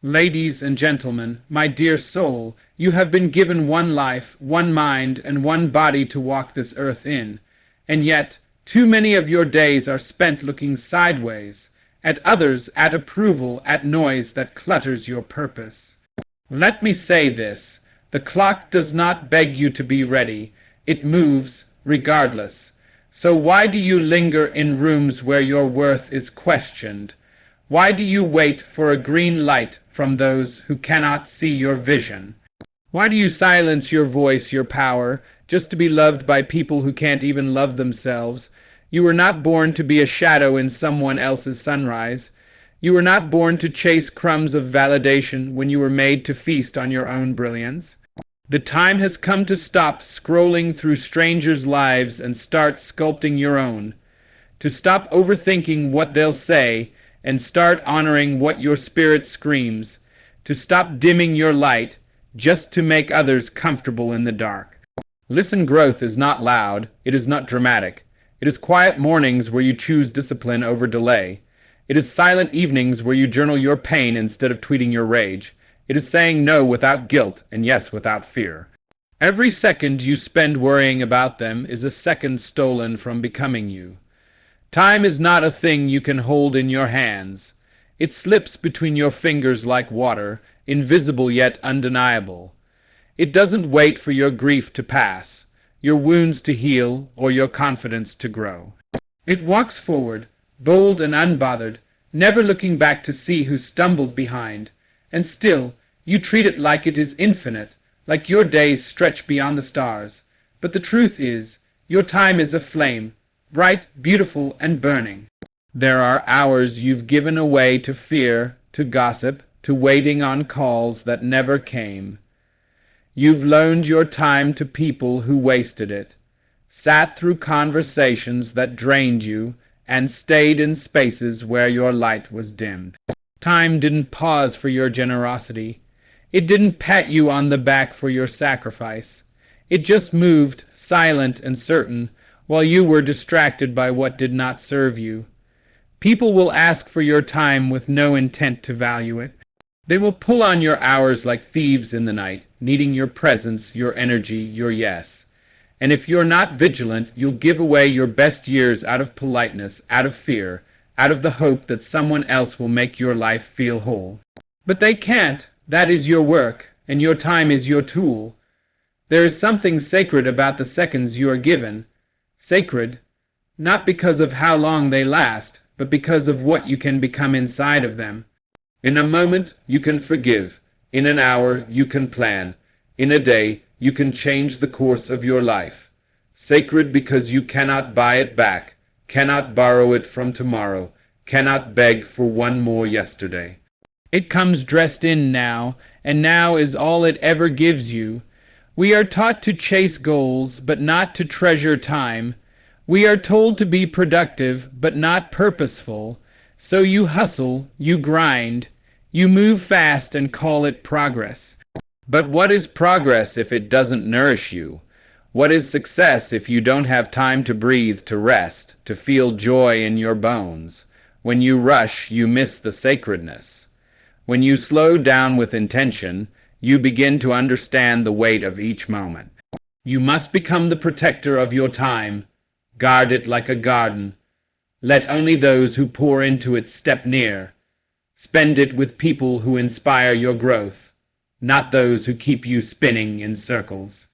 Ladies and gentlemen, my dear soul, you have been given one life, one mind, and one body to walk this earth in, and yet too many of your days are spent looking sideways, at others, at approval, at noise that clutters your purpose. Let me say this, the clock does not beg you to be ready, it moves regardless. So why do you linger in rooms where your worth is questioned? Why do you wait for a green light from those who cannot see your vision? Why do you silence your voice, your power, just to be loved by people who can't even love themselves? You were not born to be a shadow in someone else's sunrise. You were not born to chase crumbs of validation when you were made to feast on your own brilliance. The time has come to stop scrolling through strangers' lives and start sculpting your own. To stop overthinking what they'll say and start honoring what your spirit screams. To stop dimming your light just to make others comfortable in the dark. Listen, growth is not loud. It is not dramatic. It is quiet mornings where you choose discipline over delay. It is silent evenings where you journal your pain instead of tweeting your rage. It is saying no without guilt and yes without fear. Every second you spend worrying about them is a second stolen from becoming you. Time is not a thing you can hold in your hands. It slips between your fingers like water, invisible yet undeniable. It doesn't wait for your grief to pass, your wounds to heal, or your confidence to grow. It walks forward, bold and unbothered, never looking back to see who stumbled behind. And still, you treat it like it is infinite, like your days stretch beyond the stars. But the truth is, your time is a flame, bright, beautiful, and burning. There are hours you've given away to fear, to gossip, to waiting on calls that never came. You've loaned your time to people who wasted it, sat through conversations that drained you, and stayed in spaces where your light was dimmed. Time didn't pause for your generosity. It didn't pat you on the back for your sacrifice. It just moved, silent and certain, while you were distracted by what did not serve you. People will ask for your time with no intent to value it. They will pull on your hours like thieves in the night, needing your presence, your energy, your yes. And if you're not vigilant, you'll give away your best years out of politeness, out of fear, out of the hope that someone else will make your life feel whole. But they can't. That is your work, and your time is your tool. There is something sacred about the seconds you are given. Sacred, not because of how long they last, but because of what you can become inside of them. In a moment, you can forgive. In an hour, you can plan. In a day, you can change the course of your life. Sacred because you cannot buy it back, cannot borrow it from tomorrow, cannot beg for one more yesterday. It comes dressed in now, and now is all it ever gives you. We are taught to chase goals, but not to treasure time. We are told to be productive, but not purposeful. So you hustle, you grind, you move fast and call it progress. But what is progress if it doesn't nourish you? What is success if you don't have time to breathe, to rest, to feel joy in your bones? When you rush, you miss the sacredness. When you slow down with intention, you begin to understand the weight of each moment. You must become the protector of your time. Guard it like a garden. Let only those who pour into it step near. Spend it with people who inspire your growth, not those who keep you spinning in circles.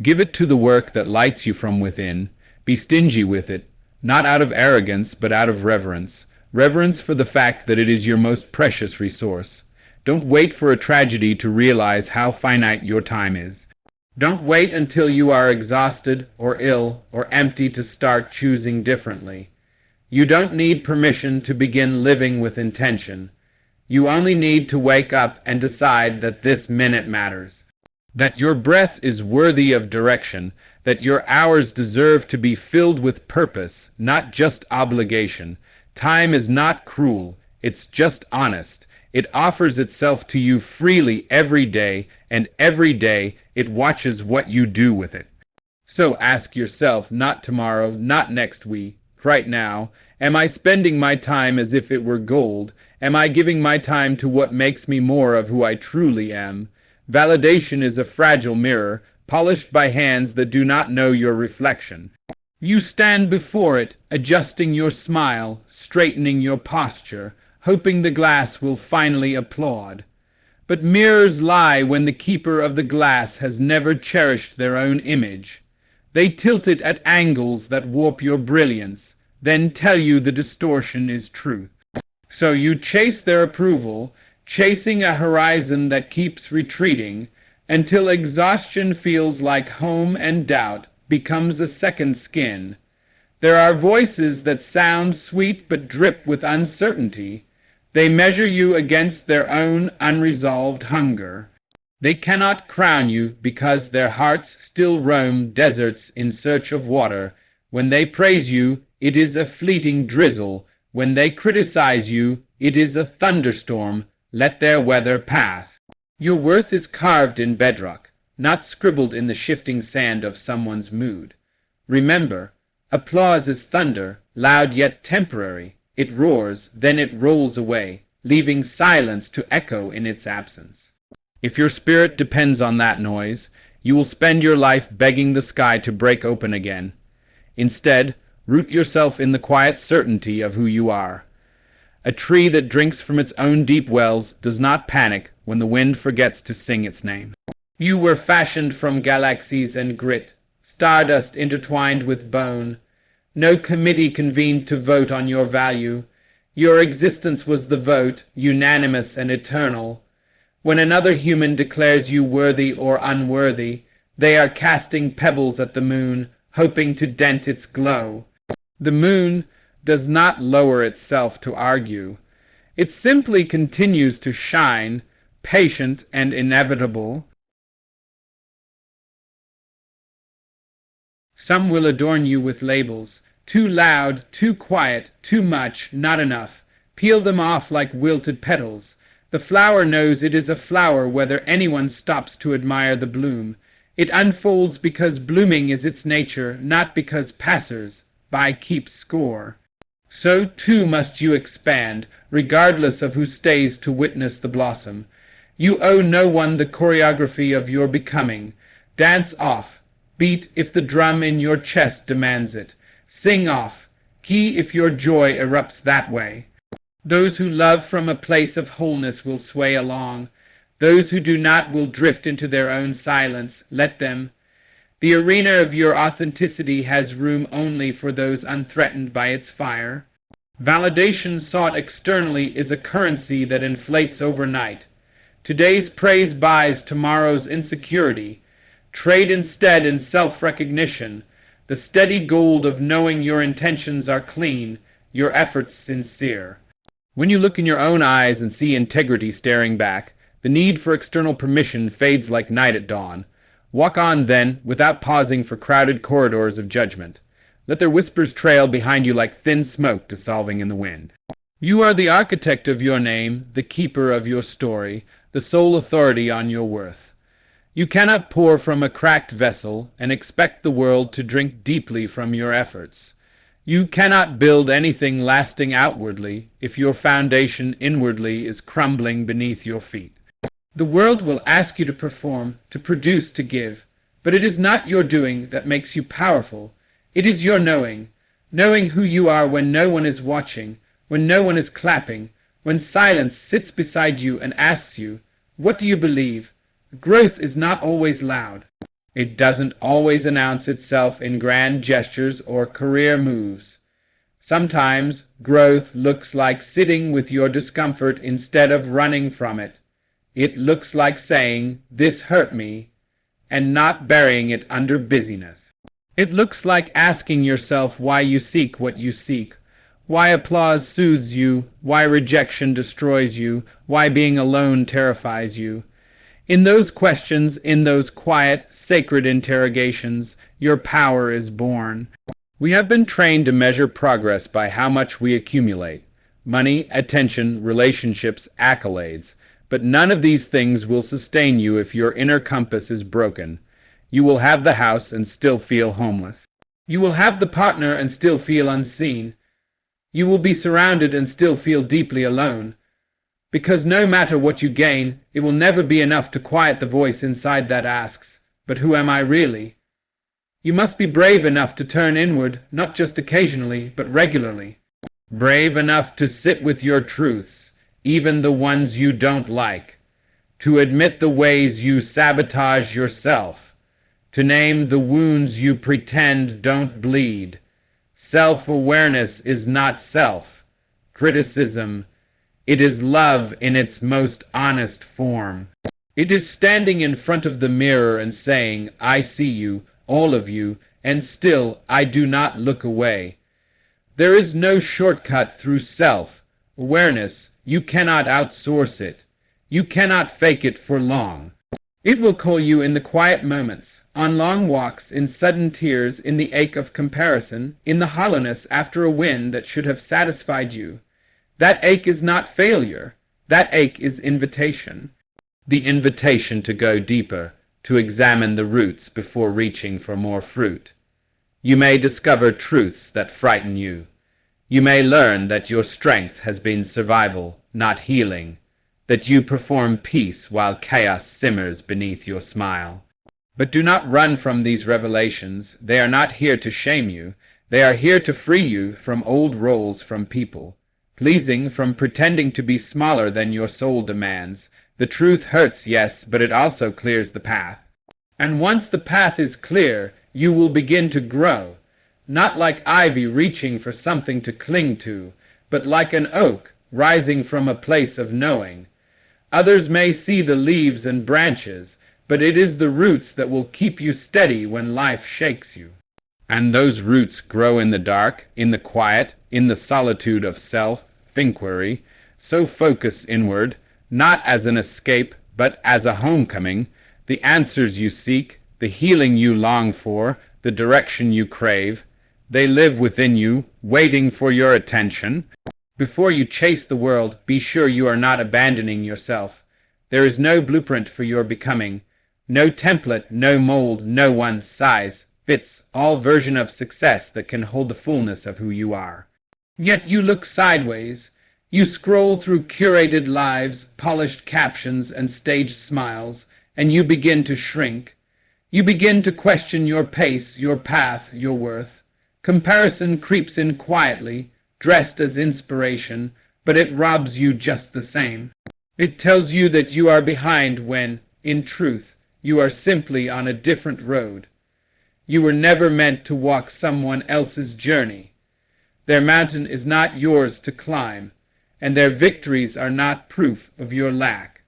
Give it to the work that lights you from within. Be stingy with it, not out of arrogance, but out of reverence. Reverence for the fact that it is your most precious resource. Don't wait for a tragedy to realize how finite your time is. Don't wait until you are exhausted or ill or empty to start choosing differently. You don't need permission to begin living with intention. You only need to wake up and decide that this minute matters. That your breath is worthy of direction, that your hours deserve to be filled with purpose, not just obligation. Time is not cruel, it's just honest. It offers itself to you freely every day, and every day it watches what you do with it. So ask yourself, not tomorrow, not next week, right now, am I spending my time as if it were gold? Am I giving my time to what makes me more of who I truly am? Validation is a fragile mirror, polished by hands that do not know your reflection. You stand before it, adjusting your smile, straightening your posture, hoping the glass will finally applaud. But mirrors lie when the keeper of the glass has never cherished their own image. They tilt it at angles that warp your brilliance, then tell you the distortion is truth. So you chase their approval, chasing a horizon that keeps retreating, until exhaustion feels like home and doubt becomes a second skin. There are voices that sound sweet but drip with uncertainty. They measure you against their own unresolved hunger. They cannot crown you because their hearts still roam deserts in search of water. When they praise you, it is a fleeting drizzle. When they criticize you, it is a thunderstorm. Let their weather pass. Your worth is carved in bedrock, not scribbled in the shifting sand of someone's mood. Remember, applause is thunder, loud yet temporary. It roars, then it rolls away, leaving silence to echo in its absence. If your spirit depends on that noise, you will spend your life begging the sky to break open again. Instead, root yourself in the quiet certainty of who you are. A tree that drinks from its own deep wells does not panic when the wind forgets to sing its name. You were fashioned from galaxies and grit, stardust intertwined with bone. No committee convened to vote on your value. Your existence was the vote, unanimous and eternal. When another human declares you worthy or unworthy, they are casting pebbles at the moon, hoping to dent its glow. The moon does not lower itself to argue. It simply continues to shine, patient and inevitable. Some will adorn you with labels. Too loud, too quiet, too much, not enough. Peel them off like wilted petals. The flower knows it is a flower whether anyone stops to admire the bloom. It unfolds because blooming is its nature, not because passers-by keep score. So too must you expand, regardless of who stays to witness the blossom. You owe no one the choreography of your becoming. Dance off. Beat if the drum in your chest demands it. Sing off. Key if your joy erupts that way. Those who love from a place of wholeness will sway along. Those who do not will drift into their own silence. Let them. The arena of your authenticity has room only for those unthreatened by its fire. Validation sought externally is a currency that inflates overnight. Today's praise buys tomorrow's insecurity. Trade instead in self-recognition, the steady gold of knowing your intentions are clean, your efforts sincere. When you look in your own eyes and see integrity staring back, the need for external permission fades like night at dawn. Walk on then, without pausing for crowded corridors of judgment. Let their whispers trail behind you like thin smoke dissolving in the wind. You are the architect of your name, the keeper of your story, the sole authority on your worth. You cannot pour from a cracked vessel and expect the world to drink deeply from your efforts. You cannot build anything lasting outwardly if your foundation inwardly is crumbling beneath your feet. The world will ask you to perform, to produce, to give, but it is not your doing that makes you powerful. It is your knowing who you are when no one is watching, when no one is clapping, when silence sits beside you and asks you, what do you believe? Growth is not always loud. It doesn't always announce itself in grand gestures or career moves. Sometimes growth looks like sitting with your discomfort instead of running from it. It looks like saying, "This hurt me," and not burying it under busyness. It looks like asking yourself why you seek what you seek, why applause soothes you, why rejection destroys you, why being alone terrifies you. In those questions, in those quiet, sacred interrogations, your power is born. We have been trained to measure progress by how much we accumulate: money, attention, relationships, accolades. But none of these things will sustain you if your inner compass is broken. You will have the house and still feel homeless. You will have the partner and still feel unseen. You will be surrounded and still feel deeply alone. Because no matter what you gain, it will never be enough to quiet the voice inside that asks, "But who am I really?" You must be brave enough to turn inward, not just occasionally, but regularly. Brave enough to sit with your truths, even the ones you don't like. To admit the ways you sabotage yourself. To name the wounds you pretend don't bleed. Self-awareness is not self-criticism. It is love in its most honest form. It is standing in front of the mirror and saying, "I see you, all of you, and still I do not look away." There is no shortcut through self-awareness. You cannot outsource it. You cannot fake it for long. It will call you in the quiet moments, on long walks, in sudden tears, in the ache of comparison, in the hollowness after a win that should have satisfied you. That ache is not failure. That ache is invitation. The invitation to go deeper, to examine the roots before reaching for more fruit. You may discover truths that frighten you. You may learn that your strength has been survival, not healing, that you perform peace while chaos simmers beneath your smile. But do not run from these revelations. They are not here to shame you. They are here to free you from old roles, from people pleasing, from pretending to be smaller than your soul demands. The truth hurts, yes, but it also clears the path. And once the path is clear, you will begin to grow, not like ivy reaching for something to cling to, but like an oak rising from a place of knowing. Others may see the leaves and branches, but it is the roots that will keep you steady when life shakes you. And those roots grow in the dark, in the quiet, in the solitude of self-inquiry. So focus inward, not as an escape, but as a homecoming. The answers you seek, the healing you long for, the direction you crave, they live within you, waiting for your attention. Before you chase the world, be sure you are not abandoning yourself. There is no blueprint for your becoming, no template, no mold, no one size fits all version of success that can hold the fullness of who you are. Yet you look sideways. You scroll through curated lives, polished captions, and staged smiles, and you begin to shrink. You begin to question your pace, your path, your worth. Comparison creeps in quietly, dressed as inspiration, but it robs you just the same. It tells you that you are behind when, in truth, you are simply on a different road. You were never meant to walk someone else's journey. Their mountain is not yours to climb, and their victories are not proof of your lack.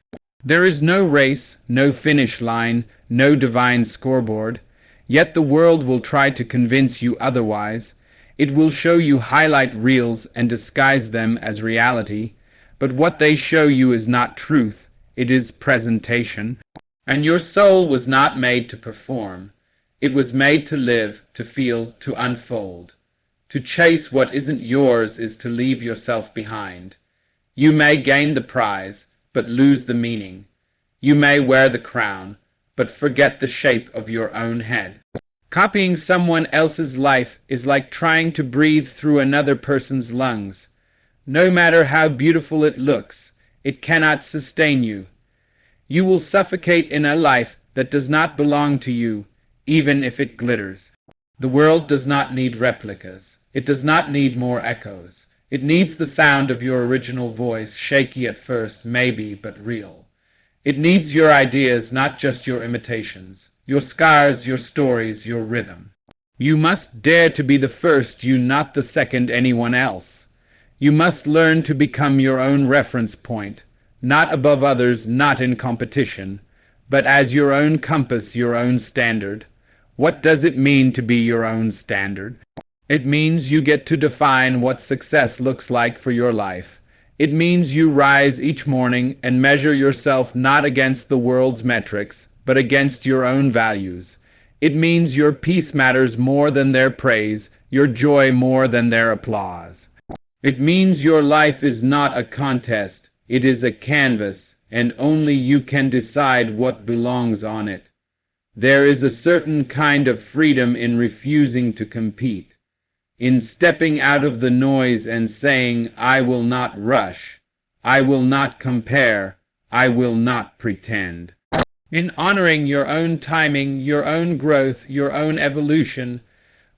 There is no race, no finish line, no divine scoreboard, yet the world will try to convince you otherwise. It will show you highlight reels and disguise them as reality, but what they show you is not truth, it is presentation. And your soul was not made to perform. It was made to live, to feel, to unfold. To chase what isn't yours is to leave yourself behind. You may gain the prize, but lose the meaning. You may wear the crown, but forget the shape of your own head. Copying someone else's life is like trying to breathe through another person's lungs. No matter how beautiful it looks, it cannot sustain you. You will suffocate in a life that does not belong to you, even if it glitters. The world does not need replicas. It does not need more echoes. It needs the sound of your original voice, shaky at first, maybe, but real. It needs your ideas, not just your imitations, your scars, your stories, your rhythm. You must dare to be the first you, not the second anyone else. You must learn to become your own reference point, not above others, not in competition, but as your own compass, your own standard. What does it mean to be your own standard? It means you get to define what success looks like for your life. It means you rise each morning and measure yourself not against the world's metrics, but against your own values. It means your peace matters more than their praise, your joy more than their applause. It means your life is not a contest, it is a canvas, and only you can decide what belongs on it. There is a certain kind of freedom in refusing to compete, in stepping out of the noise and saying, "I will not rush. I will not compare. I will not pretend. In honoring your own timing, your own growth, your own evolution,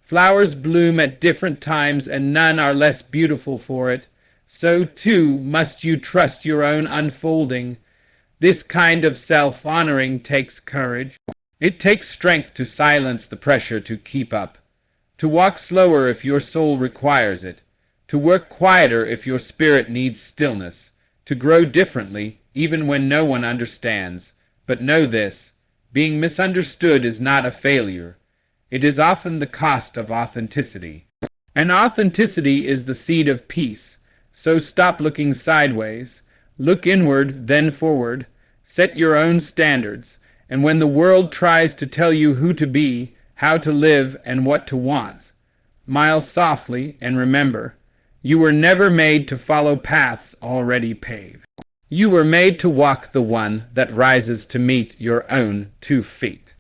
flowers bloom at different times and none are less beautiful for it. So too must you trust your own unfolding. This kind of self-honoring takes courage. It takes strength to silence the pressure to keep up, to walk slower if your soul requires it, to work quieter if your spirit needs stillness, to grow differently even when no one understands. But know this, being misunderstood is not a failure. It is often the cost of authenticity. And authenticity is the seed of peace. So stop looking sideways. Look inward, then forward. Set your own standards. And when the world tries to tell you who to be, how to live, and what to want, smile softly and remember, you were never made to follow paths already paved. You were made to walk the one that rises to meet your own 2 feet.